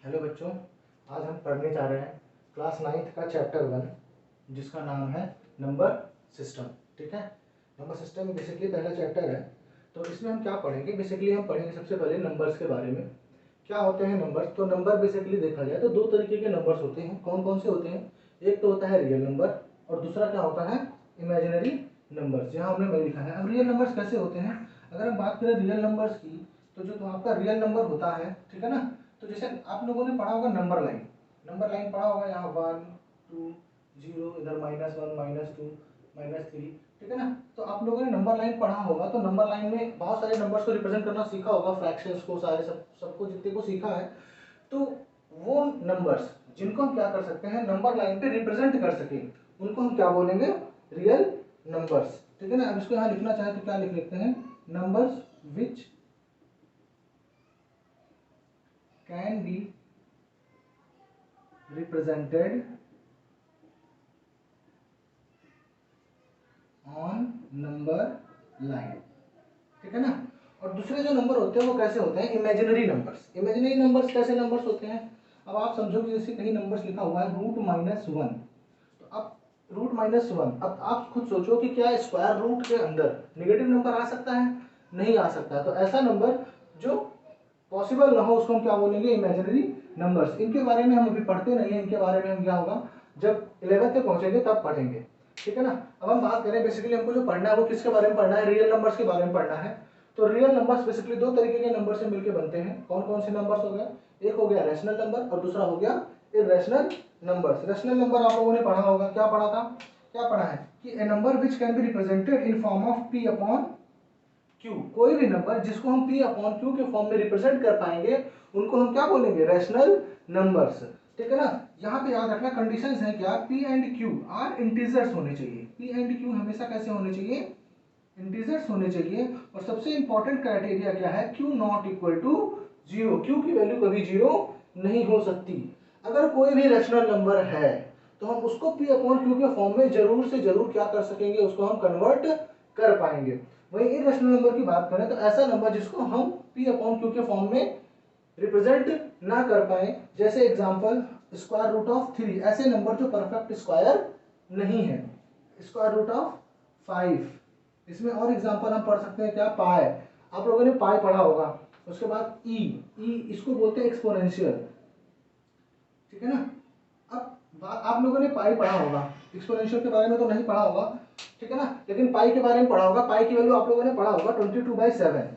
Hello बच्चों, आज हम पढ़ने जा रहे हैं क्लास 9th का चैप्टर 1 जिसका नाम है नंबर सिस्टम। ठीक है, नंबर सिस्टम बेसिकली पहला चैप्टर है। तो इसमें हम क्या पढ़ेंगे? बेसिकली हम पढ़ेंगे सबसे पहले नंबर्स के बारे में। क्या होते हैं नंबर्स? तो नंबर बेसिकली देखा जाए तो दो तरीके के नंबर्स होते हैं। कौन कौन से होते हैं? एक तो होता है रियल नंबर और दूसरा क्या होता है? Imaginary numbers. यहाँ हमने लिखा है। अब रियल नंबर्स कैसे होते हैं? अगर हम बात करें रियल नंबर्स की, तो आपका रियल नंबर होता है, ठीक है ना। तो जैसे आप लोगों ने पढ़ा होगा नंबर लाइन पढ़ा होगा। यहाँ 1 2 0, इधर -1 -2 -3, ठीक है ना। तो आप लोगों ने नंबर लाइन पढ़ा होगा। तो नंबर लाइन में बहुत सारे नंबर्स को रिप्रेजेंट करना सीखा होगा, फ्रैक्शंस को, सारे सबको जितने को सीखा है। तो वो नंबर्स जिनको हम क्या कर सकते हैं, नंबर लाइन पे रिप्रेजेंट कर सके, उनको हम क्या बोलेंगे? Real numbers. ठीक है ना। अब इसको यहाँ लिखना चाहे तो क्या लिख लेते हैं? Numbers which can B represented on number line। ठीक है ना। और दूसरे जो नंबर होते हैं वो कैसे होते हैं? Imaginary numbers. इमेजिनरी नंबर्स कैसे नंबर्स होते हैं? अब आप समझो कि जैसे कहीं नंबर्स लिखा हुआ है √-1, तो अब √-1, अब आप खुद सोचो कि क्या स्क्वायर रूट के अंदर नेगेटिव नंबर आ सकता है? नहीं आ सकता। तो ऐसा नंबर जो पॉसिबल ना हो उसको हम क्या बोलेंगे? Imaginary numbers. इनके बारे में हम अभी पढ़ते नहीं है। इनके बारे में हम क्या होगा, जब 11th में पहुंचेंगे तब पढ़ेंगे। ठीक है ना। अब हम बात करें, बेसिकली हमको जो पढ़ना है वो किसके बारे में पढ़ना है? रियल नंबर्स के बारे में पढ़ना है। तो रियल नंबर्स बेसिकली दो तरीके के नंबर से मिलकर बनते हैं। कौन कौन से नंबर्स हो गए? एक हो गया रैशनल नंबर और दूसरा हो गया इर्रेशनल नंबर्स। रैशनल नंबर आप लोगों ने पढ़ा होगा। क्या पढ़ा था? क्या पढ़ा है कि a number which can be represented in form of p upon q। कोई भी नंबर जिसको हम p अपॉन q के फॉर्म में रिप्रेजेंट कर पाएंगे उनको हम क्या बोलेंगे? Rational numbers. ठीक है ना। यहाँ पे याद रखना कंडीशंस है क्या? p and q are integers होने चाहिए। p एंड q हमेशा कैसे होने चाहिए? इंटीजर्स होने चाहिए। और सबसे इंपॉर्टेंट क्राइटेरिया क्या है? q not equal to 0। q की वैल्यू कभी 0 नहीं हो सकती। अगर कोई भी रैशनल नंबर है तो हम उसको p अपॉन q के फॉर्म में जरूर से जरूर क्या कर सकेंगे? उसको हम कन्वर्ट कर पाएंगे। वही इर्रेशनल नंबर की बात करें तो ऐसा नंबर जिसको हम p अपॉन q के फॉर्म में रिप्रेजेंट ना कर पाए, जैसे एग्जांपल √3, ऐसे नंबर जो परफेक्ट स्क्वायर नहीं है। √5, इसमें और एग्जांपल हम पढ़ सकते हैं क्या? पाई। आप लोगों ने पाई पढ़ा होगा। उसके बाद ई इसको बोलते हैं एक्सपोनेंशियल। ठीक है ना। अब आप लोगों ने पाई पढ़ा होगा। एक्सपोनेंशियल के बारे में तो नहीं पढ़ा होगा, ठीक है ना, लेकिन पाई के बारे में पढ़ा होगा। पाई की वैल्यू आप लोगों ने पढ़ा होगा 22/7।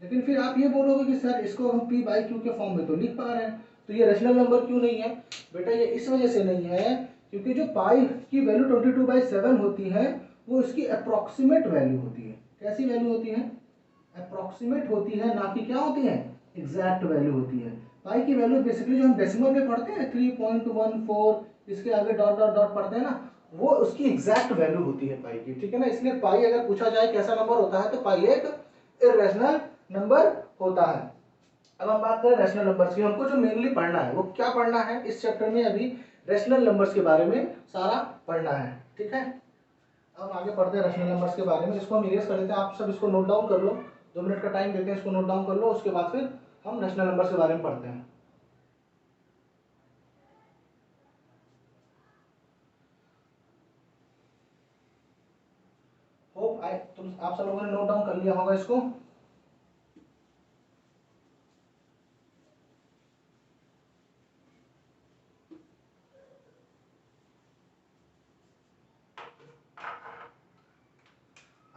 लेकिन फिर आप ये बोलोगे कि सर इसको हम p/q के फॉर्म में तो लिख पा रहे हैं, तो ये रैशनल नंबर क्यों नहीं है? बेटा ये इस वजह से नहीं है क्योंकि जो पाई की वैल्यू 22/7 होती है वो इसकी अप्रोक्सीमेट वैल्यू होती है। कैसी वैल्यू होती है? अप्रोक्सीमेट होती है, ना कि क्या होती है? एग्जैक्ट वैल्यू होती है। पाई की वैल्यू बेसिकली जो हम डेसिमल में पढ़ते हैं 3.14, इसके आगे डॉट डॉट डॉट पढ़ते हैं ना, वो उसकी एग्जैक्ट वैल्यू होती है पाई की। ठीक है ना। इसलिए पाई अगर पूछा जाए कैसा नंबर होता है तो पाई एक इर्रेशनल नंबर होता है। अब हम बात करें रैशनल नंबर्स की। हमको जो मेनली पढ़ना है वो क्या पढ़ना है इस चैप्टर में? अभी रैशनल नंबर्स के बारे में सारा पढ़ना है। ठीक है। अब आगे पढ़ते हैं रैशनल नंबर्स के बारे में। इसको हम इरेज कर लेते हैं। आप सब इसको नोट डाउन कर लो। 2 मिनट का टाइम देते हैं, इसको नोट डाउन कर लो। उसके बाद फिर हम रैशनल नंबर्स के बारे में पढ़ते हैं। होप आप सब लोगों ने नोट डाउन कर लिया होगा इसको।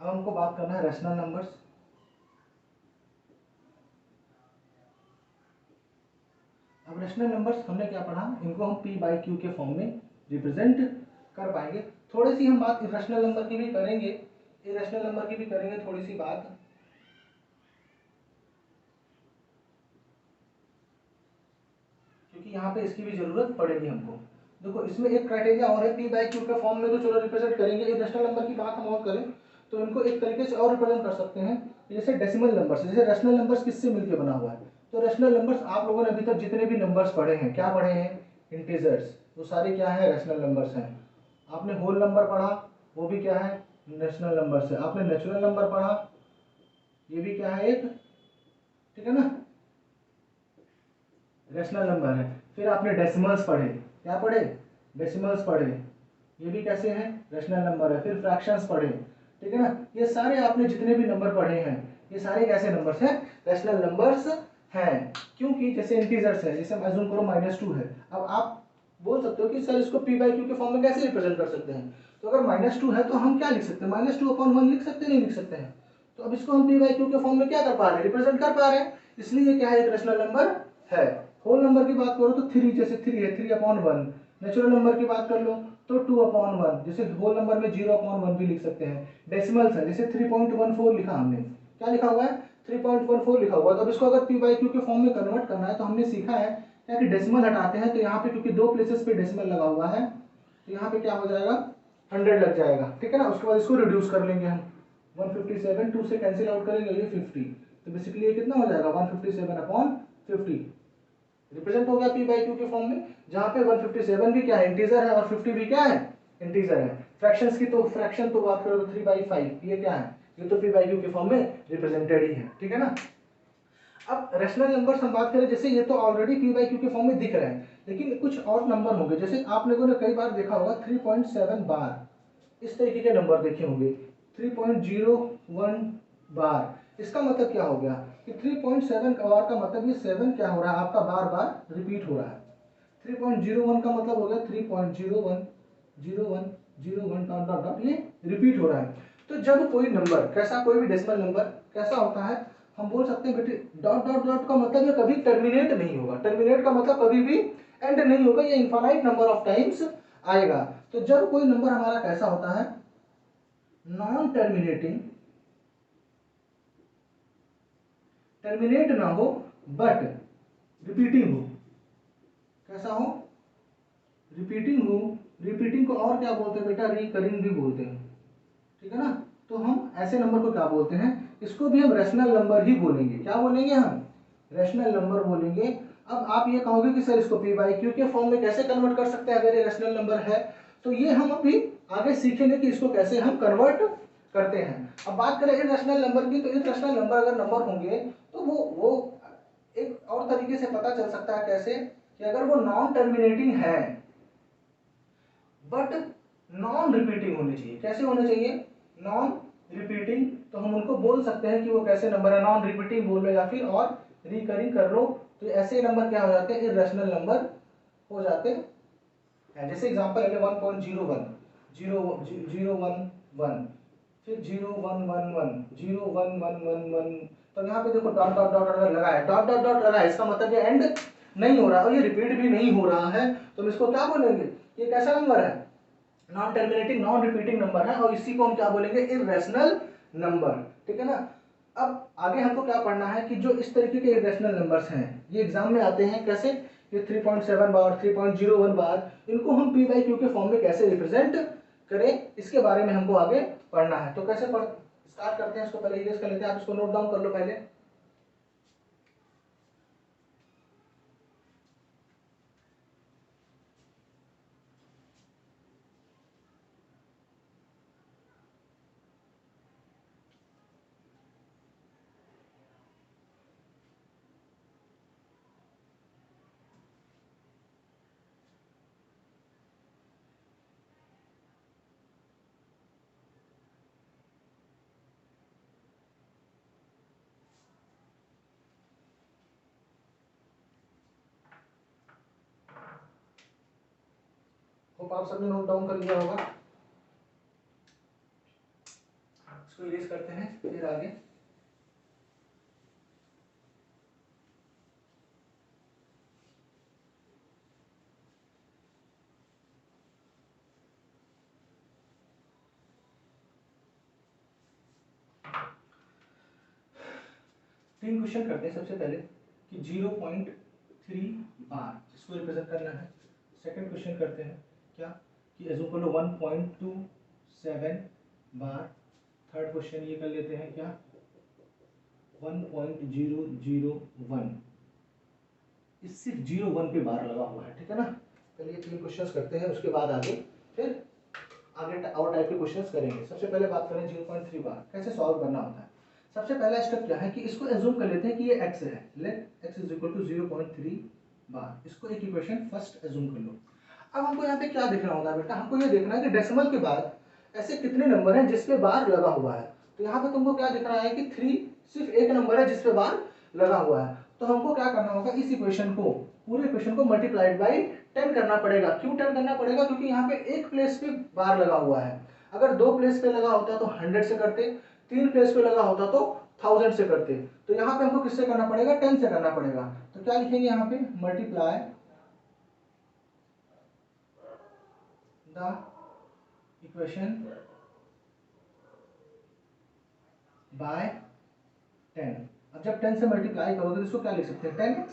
अब हमको बात करना है रैशनल नंबर्स। अब रैशनल नंबर्स हमने क्या पढ़ा? इनको हम p/q के फॉर्म में रिप्रेजेंट कर पाएंगे। थोड़ी सी हम बात इरेशनल नंबर की भी करेंगे, इरेशनल नंबर की भी करेंगे थोड़ी सी बात, क्योंकि यहाँ पे इसकी भी जरूरत पड़ेगी हमको। देखो इसमें एक क्राइटेरिया और है, p/q के फॉर्म में तो चलो रिप्रेजेंट करेंगे। इरेशनल नंबर की बात हम और करें तो इनको एक तरीके से और रिप्रेजेंट कर सकते हैं, जैसे डेसिमल नंबर्स। जैसे रैशनल नंबर्स किससे मिलकर बना हुआ है? तो रैशनल नंबर्स आप लोगों ने अभी तक जितने भी नंबर्स पढ़े हैं, क्या पढ़े हैं? इंटीजर्स। वो सारे क्या है? रैशनल नंबर्स हैं। आपने होल नंबर पढ़ा, वो भी क्या है? रैशनल नंबर्स है। आपने नेचुरल नंबर पढ़ा, ये भी क्या है? एक, ठीक है ना, रैशनल नंबर है। फिर आपने डेसिमल्स पढ़े, क्या पढ़े, डेसिमल्स पढ़े, ये भी कैसे हैं, रैशनल नंबर है। फिर फ्रैक्शंस पढ़े, ठीक है ना, ये सारे आपने जितने भी नंबर पढ़े हैं ये सारे कैसे नंबर्स हैं, रैशनल नंबर्स हैं। क्योंकि जैसे इंटीजर्स है, जैसे अज्यूम करो -2 है, अब आप बोल सकते हो कि सर इसको p बाई क्यू के फॉर्म में कैसे रिप्रेजेंट कर सकते हैं, तो अगर -2 है तो हम क्या लिख सकते हैं, -2/1 लिख सकते हैं, नहीं लिख सकते हैं, तो अब इसको हम p बाई क्यू के फॉर्म में क्या कर पा रहे हैं, रिप्रेजेंट कर पा रहे हैं, इसलिए क्या है, एक रैशनल नंबर है। होल नंबर की बात करो तो 3, जैसे 3 है 3/1, नेचुरल नंबर की बात कर लो तो 2/1, जैसे होल नंबर में 0/1 भी लिख सकते हैं। डेसिमल्स है, जैसे 3.14 लिखा हमने, क्या लिखा हुआ है, 3.14 लिखा हुआ है। तो अब इसको अगर p बाई क्यू के फॉर्म में कन्वर्ट करना है तो हमने सीखा है क्या कि डेसिमल हटाते हैं, तो यहाँ पे क्योंकि 2 प्लेसेस पे डेसिमल लगा हुआ है तो यहाँ पे क्या हो जाएगा, 100 लग जाएगा, ठीक है ना। उसके बाद इसको रिड्यूस कर लेंगे हम, 157 2 से कैंसिल आउट करेंगे, ये 50, तो बेसिकली ये कितना हो जाएगा, 157/50 रिप्रेजेंट हो गया p बाई क्यू के फॉर्म में, जहाँ पे 157 भी क्या है, इंटीजर है, और 50 भी क्या है, इंटीजर है। फ्रैक्शंस की तो फ्रैक्शन तो बात करो तो 3/5, ये क्या है, ये तो p बाई क्यू के फॉर्म में रिप्रेजेंटेड ही है, ठीक है ना। अब रैशनल नंबर्स हम बात करें, जैसे ये तो ऑलरेडी p बाई क्यू के फॉर्म में दिख रहे हैं, लेकिन कुछ और नंबर होंगे, जैसे आप लोगों ने कई बार देखा होगा 3.7 बार, इस तरीके के नंबर देखे होंगे, 3.01 बार, इसका मतलब क्या हो गया कि 3.7 बार का मतलब ये 7 क्या हो रहा है आपका, बार बार रिपीट हो रहा है। 3.01 का मतलब हो गया 3.01 01 01 डॉट डॉट डॉट, ये रिपीट हो रहा है। तो जब कोई नंबर, कैसा कोई भी डेसिमल नंबर कैसा होता है, हम बोल सकते हैं बेटे डॉट डॉट डॉट का मतलब ये कभी टर्मिनेट नहीं होगा, टर्मिनेट का मतलब कभी भी एंड नहीं होगा, ये इनफाइनाइट नंबर ऑफ टाइम्स आएगा। तो जब कोई नंबर हमारा कैसा होता है, नॉन टर्मिनेटिंग, टर्मिनेट ना हो बट रिपीटिंग हो, कैसा हो, रिपीटिंग हो, रिपीटिंग को और क्या बोलते हैं बेटा, रिकरिंग भी बोलते हैं, ठीक है ना। तो हम ऐसे नंबर को क्या बोलते हैं, इसको भी हम रैशनल नंबर ही बोलेंगे, क्या बोलेंगे हम, रैशनल नंबर बोलेंगे। अब आप ये कहोगे कि सर इसको p बाई क्यू के फॉर्म में कैसे कन्वर्ट कर सकते हैं अगर ये रैशनल नंबर है, तो ये हम अभी आगे सीखेंगे कि इसको कैसे हम कन्वर्ट करते हैं। अब बात करें इररेशनल नंबर की, तो इररेशनल नंबर अगर नंबर होंगे तो वो एक और तरीके से पता चल सकता है, कैसे कि अगर वो नॉन टर्मिनेटिंग है बट नॉन रिपीटिंग होनी चाहिए, कैसे होने चाहिए, नॉन रिपीटिंग, तो हम उनको बोल सकते हैं कि वो कैसे नंबर है, नॉन रिपीटिंग बोल लो या फिर और रिकरिंग कर लो, तो ऐसे नंबर क्या हो जाते हैं, इररेशनल नंबर हो जाते हैं। जैसे एग्जांपल है 1.01 0 फिर 0 1 1 1 0 1 1 1 1, तो यहाँ पे देखो डॉट डॉट डॉट अगर लगा है, डॉट डॉट डॉट लगा है, इसका मतलब ये एंड नहीं हो रहा और ये रिपीट भी नहीं हो रहा है, तो हम इसको क्या बोलेंगे, ये कैसा नंबर है, non terminating non repeating number है, और इसी को हम क्या बोलेंगे, इररेशनल नंबर, ठीक है ना। अब आगे हमको क्या पढ़ना है कि जो इस तरीके के इररेशनल नंबर्स हैं ये एग्जाम में आते हैं कैसे, ये 3.7 बार 3.01 बार, इनको हम p बाई क्यू के फॉर्म में कैसे रिप्रेजेंट करें, इसके बारे में हमको आगे पढ़ना है। तो कैसे पढ़ स्टार्ट करते हैं, इसको पहले इरेज कर लेते हैं, आप इसको नोट डाउन कर लो पहले। होप आप सबने नोट डाउन कर लिया होगा, इसको इरेज करते हैं फिर आगे। तीन क्वेश्चन करते हैं, सबसे पहले कि 0.3 बार इसको रिप्रेजेंट करना है। सेकंड क्वेश्चन करते हैं क्या कि as equal to 1.27 bar. Third question ये कर लेते हैं क्या 1.001, इस सिर्फ 0.1 पे बार लगा हुआ है, ठीक है ना। पहले ये तीन क्वेश्चंस करते हैं, उसके बाद आगे फिर आगे और टाइप के क्वेश्चंस करेंगे। सबसे पहले बात करें 0.3 बार कैसे सॉल्व करना होता है। सबसे पहला स्टेप क्या है कि इसको एज्यूम कर लेते हैं कि ये x है, let x is equal to 0.3 bar. इसको एक इक्वेशन फर्स्ट एज्यूम कर लो। अब हमको यहाँ पे क्या देखना होता है बेटा, हमको ये देखना है कि डेसिमल के बाद ऐसे कितने नंबर हैं जिसपे बार लगा हुआ है। तो यहाँ पे तुमको क्या दिख रहा है कि 3 सिर्फ एक नंबर है जिसपे बार लगा हुआ है। तो हमको क्या करना होगा, इस इक्वेशन को, पूरे इक्वेशन को मल्टीप्लाइड बाई 10 करना पड़ेगा। क्यों 10 करना पड़ेगा, क्योंकि यहाँ पे एक प्लेस पे बार लगा हुआ है। अगर 2 प्लेस पे लगा होता तो 100 से करते, 3 प्लेस पे लगा होता तो 1000 से करते। तो यहाँ पे हमको किससे करना पड़ेगा, 10 से करना पड़ेगा। तो क्या लिखेंगे यहाँ पे, मल्टीप्लाई द इक्वेशन बाय 10। अब जब 10 से मल्टीप्लाई करोगे तो इसको क्या लिख सकते हैं, 10x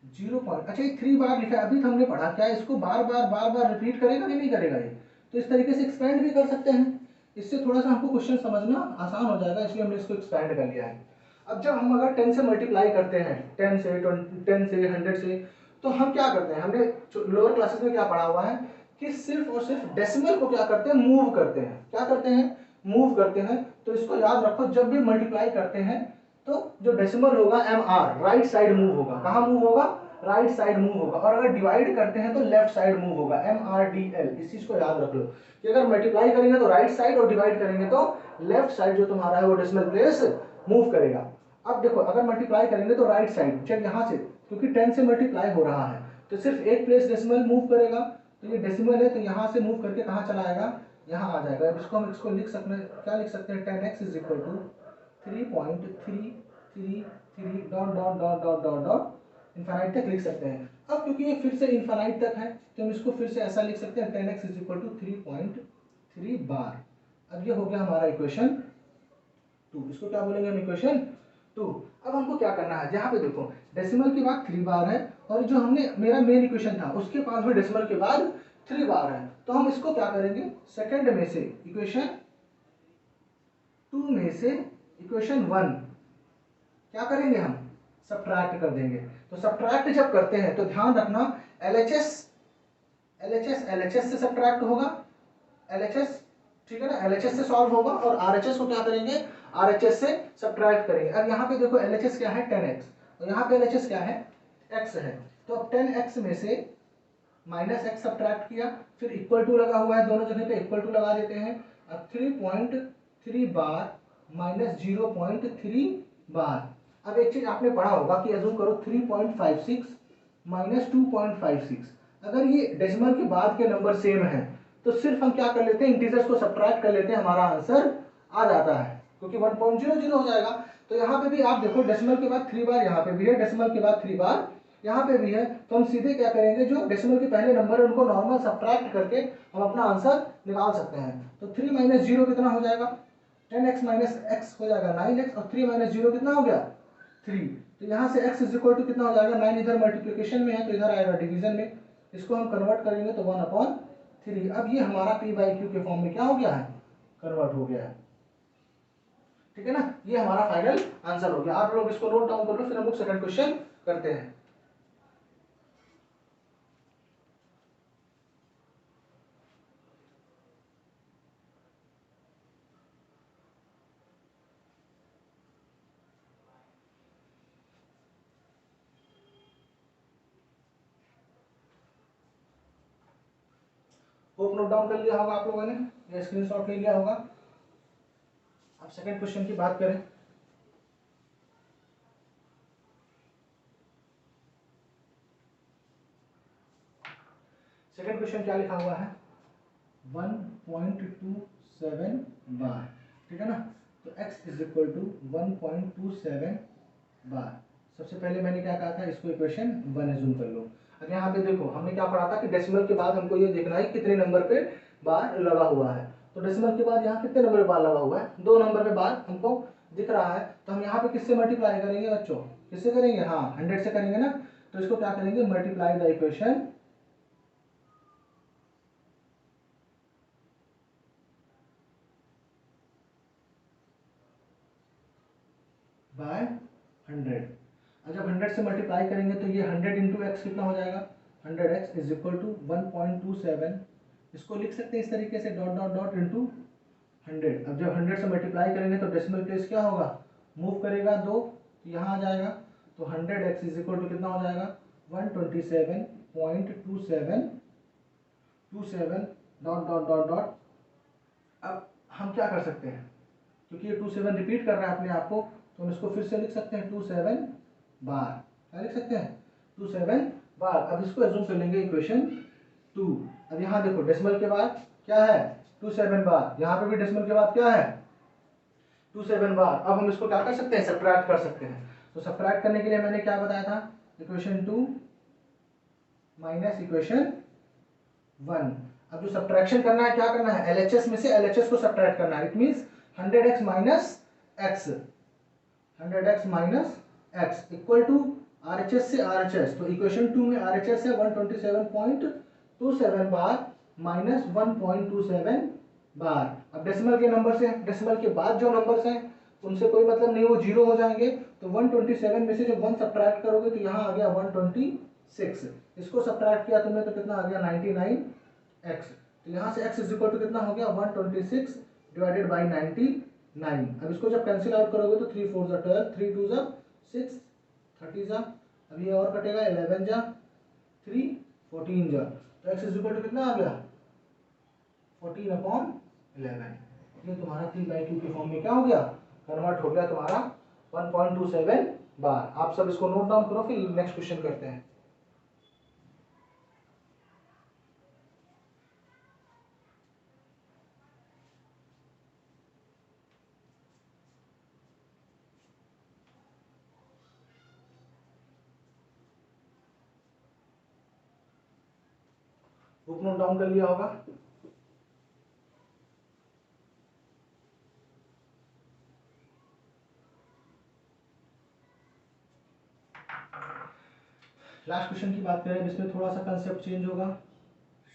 0 पॉइंट, अच्छा ये 3 बार लिखा है, अभी तो हमने पढ़ा, क्या इसको बार बार रिपीट करेगा कि नहीं करेगा ये। तो इस तरीके से एक्सपेंड भी कर सकते हैं। इससे थोड़ा सा हमको क्वेश्चन समझना आसान हो जाएगा, इसलिए हमने इसको एक्सपेंड कर लिया है। अब जब हम अगर 10 से मल्टीप्लाई करते हैं, 10 से 10 से 100 से, तो हम क्या करते हैं, हमने लोअर क्लासेस में क्या पढ़ा हुआ है कि सिर्फ और सिर्फ डेसिमल को क्या करते हैं, मूव करते हैं। क्या करते हैं, मूव करते हैं। तो इसको याद रखो, जब भी मल्टीप्लाई करते हैं तो जो डेसिमल होगा MR राइट साइड मूव होगा। कहाँ मूव होगा, राइट साइड मूव होगा। और अगर डिवाइड करते हैं तो लेफ्ट साइड मूव होगा, MRDL। इस चीज को याद रख लो कि अगर मल्टीप्लाई करेंगे तो राइट साइड और डिवाइड करेंगे तो लेफ्ट साइड जो तुम्हारा है वो डेसिमल प्लेस मूव करेगा। अब देखो, अगर मल्टीप्लाई करेंगे तो राइट साइड, जब यहाँ से, क्योंकि 10 से मल्टीप्लाई हो रहा है तो सिर्फ एक प्लेस डेसिमल मूव करेगा। तो ये डेसिमल है तो यहाँ से मूव करके कहाँ चला आएगा, यहाँ आ जाएगा। अब इसको हम इसको लिख सकते हैं, क्या लिख सकते हैं, 10x is equal to 3.333 dot dot dot dot dot dot infinite तक लिख सकते हैं। अब क्योंकि ये फिर से इनफाइनाइट तक है तो हम इसको फिर से ऐसा लिख सकते हैं, 10x इज इक्वल टू 3.3 बार। अब ये हो गया हमारा इक्वेशन 2। इसको क्या बोलेंगे हम, इक्वेशन 2। अब हमको क्या करना है, जहाँ पे देखो डेसिमल के बाद 3 बार है, और जो हमने मेरा मेन इक्वेशन था उसके पास में डेसिमल के बाद 3 बार है। तो हम इसको क्या करेंगे, सेकंड में से इक्वेशन 2 में से इक्वेशन 1 क्या करेंगे, हम सब्ट्रैक्ट कर देंगे। तो सब्ट्रैक्ट जब करते हैं तो ध्यान रखना, LHS से सब्ट्रैक्ट होगा, LHS, ठीक है ना, LHS से सॉल्व होगा, और RHS को क्या करेंगे, RHS से सब्ट्रैक्ट करेंगे। अब यहाँ पे देखो LHS क्या है, 10x, और यहाँ पे LHS क्या है, x है। तो अब 10x में से माइनस एक्स सब्ट्रैक्ट किया, फिर इक्वल टू लगा हुआ है, दोनों जगह पे इक्वल टू लगा देते हैं। अब 3.3 बार माइनस 0.3 बार। अब एक चीज आपने पढ़ा होगा कि अज्यूम करो 3.56 माइनस 2.56, अगर ये डेसिमल के बाद के नंबर सेम है तो सिर्फ हम क्या कर लेते हैं, इंटीजर्स को सब्ट्रैक्ट कर लेते हैं, हमारा आंसर आ जाता है, क्योंकि 1.00 हो जाएगा। तो यहाँ पे भी आप देखो डेसिमल के बाद 3 बार यहाँ पे भी है, डेसिमल के बाद 3 बार यहाँ पे भी है। तो हम सीधे क्या करेंगे, जो डेसिमल के पहले नंबर है उनको नॉर्मल सब्ट्रैक्ट करके हम अपना आंसर निकाल सकते हैं। तो 3 माइनस 0 कितना हो जाएगा, 10x माइनस x हो जाएगा 9x, और 3 माइनस 0 कितना हो गया, 3। तो यहाँ से x इज इक्वल टू कितना हो जाएगा, 9 इधर मल्टीप्लिकेशन में है तो इधर आएगा डिवीजन में, इसको हम कन्वर्ट करेंगे तो 1/3। अब ये हमारा p/q के फॉर्म में क्या हो गया है, कन्वर्ट हो गया है। ठीक है ना, ये हमारा फाइनल आंसर हो गया। आप लोग इसको नोट डाउन कर लो, फिर हम लोग सेकंड क्वेश्चन करते हैं। होप नोट डाउन कर लिया होगा आप लोगों ने, या स्क्रीनशॉट ले लिया होगा। अब सेकंड क्वेश्चन की बात करें, सेकंड क्वेश्चन क्या लिखा हुआ है, 1.27 बार, ठीक है ना। तो x इज इक्वल टू 1.27 बार। सबसे पहले मैंने क्या कहा था, इसको इक्वेशन 1 एज्यूम कर लो। अब यहाँ पे देखो हमने क्या पढ़ा था कि डेसिमल के बाद हमको ये देखना है कितने नंबर पे बार लगा हुआ है। तो डेसिमल के बाद यहाँ कितने नंबर पे बार लगा हुआ है, 2 नंबर पे बार हमको दिख रहा है। तो हम यहाँ पे किससे मल्टीप्लाई करेंगे बच्चों, किससे करेंगे, हाँ 100 से करेंगे ना। तो इसको क्या करेंगे, मल्टीप्लाई द इक्वेशन बाय 100। और जब 100 से मल्टीप्लाई करेंगे तो ये 100 इंटू एक्स कितना हो जाएगा, 100x इज इक्वल टू 1.27। इसको लिख सकते हैं इस तरीके से, डॉट डॉट डॉट इंटू 100। अब जब 100 से मल्टीप्लाई करेंगे तो डेसिमल प्लेस क्या होगा, मूव करेगा 2, तो यहाँ आ जाएगा। तो 100x इज इक्वल टू कितना हो जाएगा, 127.27 डॉट डॉट डॉट डॉट। अब हम क्या कर सकते हैं, क्योंकि ये 27 रिपीट कर रहा है अपने आप को, तो हम इसको फिर से लिख सकते हैं 27 बार। क्या लिख सकते हैं? 27 बार। अब इसको एज्यूम कर लेंगे इक्वेशन 2। अब यहाँ देखो डेसिमल के बाद क्या है? 27 बार। यहाँ पे भी डेसिमल के बाद क्या है? 27 बार। अब हम इसको क्या कर सकते हैं? सब्ट्रैक्ट कर सकते हैं। तो सब्ट्रैक्ट करने के लिए मैंने क्या बताया था? Equation 2 minus equation 1। अब जो सब्ट्रैक्शन करना है, क्या करना है? LHS में से LHS को सब्ट्रैक्ट करना है। It means 100x minus x, 100x minus x equal to RHS से RHS। तो इक्वेशन 2 में RHS है 127.27 बार माइनस 1.27 बार। अब डेसिमल के नंबर से, डेसिमल के बाद जो नंबर्स हैं उनसे कोई मतलब नहीं, वो जीरो हो जाएंगे। तो 127 में से जब 1 सब्ट्रैक्ट करोगे तो यहाँ आ गया 126। इसको सब्ट्रैक्ट किया तुमने तो कितना आ गया? 99x। तो यहाँ से x इज इक्वल टू कितना हो गया? 126 डिवाइडेड बाई 99। अब इसको जब कैंसिल आउट करोगे तो 3 4 12, 3 2 6, 30 जा, अब ये और कटेगा 11 जा, 3 14 जा। तो x इज इक्वल टू कितना आ गया? 14/11। ये तुम्हारा 3/2 के फॉर्म में क्या हो गया? कन्वर्ट हो गया तुम्हारा 1.27 बार। आप सब इसको नोट डाउन करो, फिर नेक्स्ट क्वेश्चन करते हैं। बुक नोट डाउन कर लिया होगा? लास्ट क्वेश्चन की बात करें, इसमें थोड़ा सा कंसेप्ट चेंज होगा।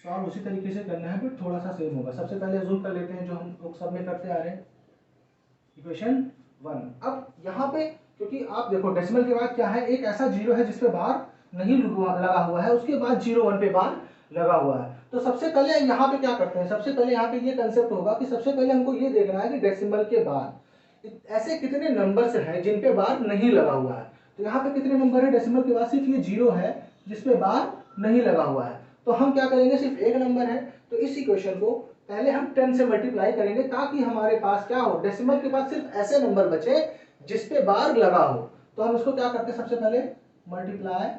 सॉल्व उसी तरीके से करना है बट थोड़ा सा सेम होगा। सबसे पहले जूम कर लेते हैं जो हम लोग सब में करते आ रहे हैं, इक्वेशन 1। अब यहाँ पे क्योंकि आप देखो डेसिमल के बाद क्या है? एक ऐसा जीरो है जिसपे बार नहीं लगा हुआ है, उसके बाद 0 1 पे बार लगा हुआ है। तो सबसे पहले यहाँ पे क्या करते हैं? सबसे पहले यहाँ पे ये कंसेप्ट होगा कि सबसे पहले हमको ये देखना है कि डेसिमल के बाद ऐसे कितने नंबर्स हैं जिन पे बार नहीं लगा हुआ है। तो यहाँ पे कितने नंबर है डेसिमल के बाद? सिर्फ ये 0 है जिसपे बार नहीं लगा हुआ है। तो हम क्या करेंगे? सिर्फ एक नंबर है तो इस इक्वेशन को पहले हम 10 से मल्टीप्लाई करेंगे ताकि हमारे पास क्या हो? डेसिमल के बाद सिर्फ ऐसे नंबर बचे जिसपे बार लगा हो। तो हम इसको क्या करते हैं? सबसे पहले मल्टीप्लाई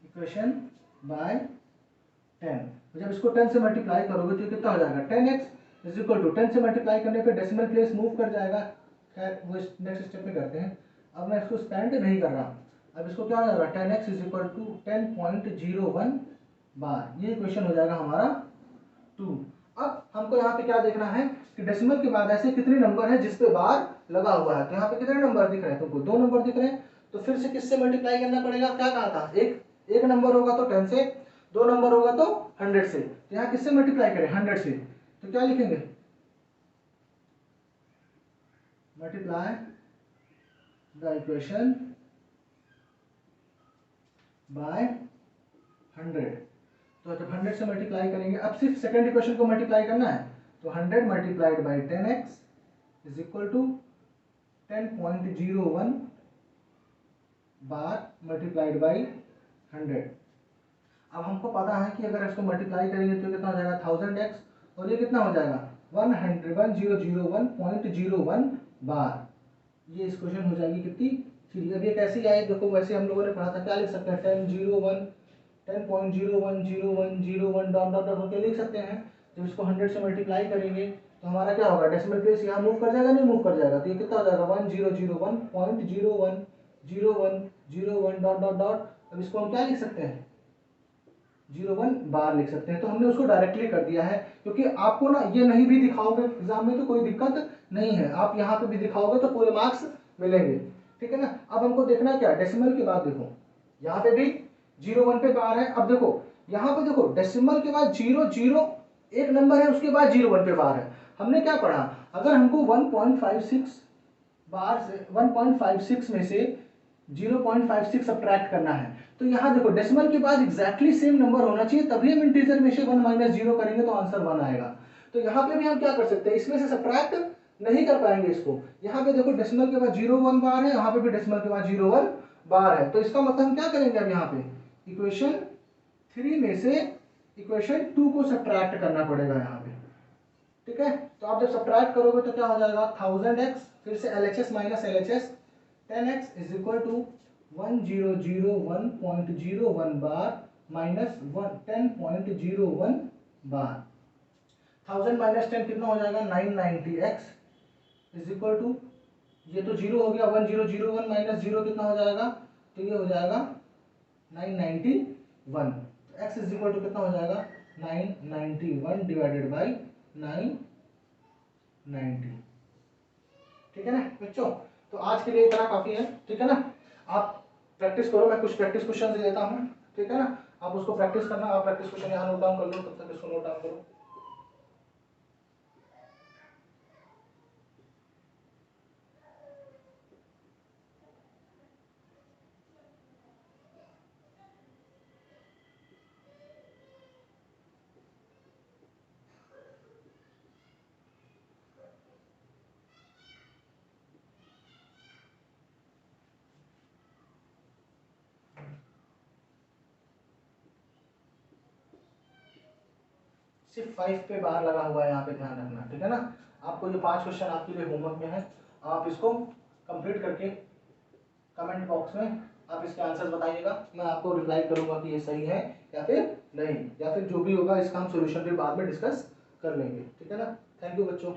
इक्वेशन बाय 10। तो जब इसको 10 से मल्टीप्लाई करोगे तो कितना हो जाएगा? 10x इज इक्वल टू 10 से मल्टीप्लाई करने पे डेसिमल प्लेस मूव कर जाएगा। खैर वो नेक्स्ट स्टेप में करते हैं, अब मैं इसको स्पेंड नहीं कर रहा। अब इसको क्या हो जाएगा? 10x इज इक्वल टू 10.01 बार। ये इक्वेशन हो जाएगा हमारा 2। अब हमको यहाँ पे क्या देखना है कि डेसिमल के बाद ऐसे कितने नंबर है जिसपे बार लगा हुआ है। तो यहाँ पे कितने नंबर दिख रहे हैं तुमको? 2 नंबर दिख रहे हैं। तो फिर से किससे मल्टीप्लाई करना पड़ेगा? क्या कहा था? एक नंबर होगा तो 10 से, 2 नंबर होगा तो 100 से। तो यहाँ किससे मल्टीप्लाई करें? 100 से। तो क्या लिखेंगे? Multiply the equation by 100। तो जब 100 से मल्टीप्लाई करेंगे, अब सिर्फ सेकंड इक्वेशन को मल्टीप्लाई करना है। तो 100 multiplied by 10x is equal to 10.01 bar multiplied by 100। अब हमको पता है कि अगर इसको मल्टीप्लाई करेंगे तो कितना हो जाएगा? 1000x और ये कितना हो जाएगा? 1001.01 बार। ये इस क्वेश्चन हो जाएगी कितनी? 3। अब ये कैसी आए देखो, वैसे हम लोगों ने पढ़ा था, क्या लिख सकते हैं? 10.01 डॉट डॉट डॉट होकर लिख सकते हैं। जब इसको 100 से मल्टीप्लाई करेंगे तो हमारा क्या होगा? डेसिमल प्लेस यहाँ मूव कर जाएगा, नहीं मूव कर जाएगा। तो ये कितना हो जाएगा? 1001.010101 डॉट डॉट डॉट। अब इसको हम क्या लिख सकते हैं? 01 बार लिख सकते हैं। तो हमने उसको डायरेक्टली कर दिया है, क्योंकि आपको ना ये नहीं भी दिखाओगे एग्जाम में तो कोई दिक्कत नहीं है, आप यहाँ पे भी दिखाओगे तो पूरे मार्क्स मिलेंगे। ठीक है ना? अब हमको देखना क्या? डेसिमल के बाद देखो यहाँ पे भी 01 पे बार है। अब देखो यहाँ पे देखो डेसिमल के बाद 00 एक नंबर है, उसके बाद 01 पे बार है। हमने क्या पढ़ा? अगर हमको 1.56 बार से 1.56 में से 0.56 सब्ट्रैक्ट करना है, तो यहाँ देखो डेसिमल के बाद एग्जैक्टली सेम नंबर होना चाहिए, तभी हम इंटीजर में से 1 - 0 करेंगे तो आंसर 1 आएगा। तो यहाँ पे भी हम क्या कर सकते हैं? इसमें से सब्ट्रैक्ट नहीं कर पाएंगे इसको। यहाँ पे देखो डेसिमल के बाद 0 1 बार है, यहाँ पे भी डेसिमल के बाद 0 1 बार है, तो इसका मतलब हम क्या करेंगे अब यहाँ पे इक्वेशन 3 में से इक्वेशन 2 को सब्ट्रैक्ट करना पड़ेगा यहाँ पे, ठीक है। तो आप जब सब्ट्रैक्ट करोगे तो क्या हो जाएगा 1000x, फिर से LHS minus LHS 10x is equal to 1001.01 bar minus 10.01 bar. 1000 minus 10 कितना हो जाएगा 990x इज इक्वल टू, ये तो जीरो हो गया, 1001 माइनस जीरो कितना हो जाएगा, तो ये हो जाएगा 991। तो x इज इक्वल टू कितना हो जाएगा 991 डिवाइडेड बाई 990, ठीक है ना बच्चों। तो आज के लिए इतना काफी है, ठीक है ना। आप प्रैक्टिस करो, मैं कुछ प्रैक्टिस क्वेश्चन दे देता हूँ, ठीक है ना। आप उसको प्रैक्टिस करना, आप प्रैक्टिस क्वेश्चन यहाँ नोट डाउन कर लो, तब तक इसको नोट डाउन करो। सिर्फ 5 पे बाहर लगा हुआ है, यहाँ पे ध्यान रखना, ठीक है ना। आपको ये 5 क्वेश्चन आपके लिए होमवर्क में है, आप इसको कंप्लीट करके कमेंट बॉक्स में आप इसके आंसर्स बताइएगा, मैं आपको रिप्लाई करूंगा कि ये सही है या फिर नहीं, या फिर जो भी होगा इसका हम सोल्यूशन फिर बाद में डिस्कस कर लेंगे, ठीक है ना। थैंक यू बच्चों।